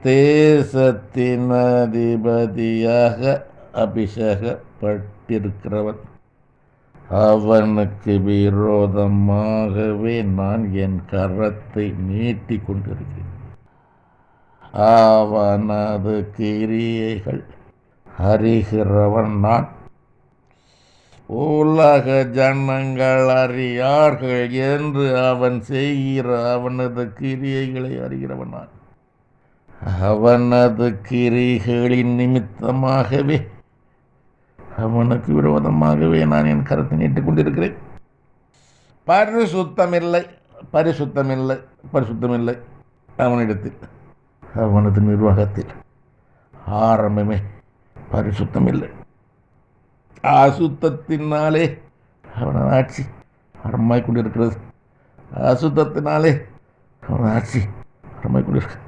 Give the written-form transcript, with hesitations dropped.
தேசத்தின் அதிபதியாக அபிஷேகப்பட்டிருக்கிறவன், அவனுக்கு விரோதமாகவே நான் என் கரத்தை நீட்டி கொண்டிருக்கிறேன். அவனது கிரியைகள் அறிகிறவன் நான். உலக ஜனங்கள் அறியார்கள் என்று அவன் செய்கிற அவனது கிரியைகளை அறிகிறவன் நான். அவனது கிரிகளின் நிமித்தமாகவே அவனுக்கு விரோதமாகவே நான் என் கரத்தை நீட்டிக் கொண்டிருக்கிறேன். பரிசுத்தமில்லை, பரிசுத்தமில்லை, பரிசுத்தமில்லை அவனிடத்தில், அவனது நிர்வாகத்தில் ஆரம்பமே பரிசுத்தமில்லை. அசுத்தத்தினாலே அவனது ஆட்சி ஆரம்பமாய் கொண்டிருக்கிறது. அசுத்தத்தினாலே அவனது ஆட்சி ஆரம்பமாய் கொண்டிருக்கிறது.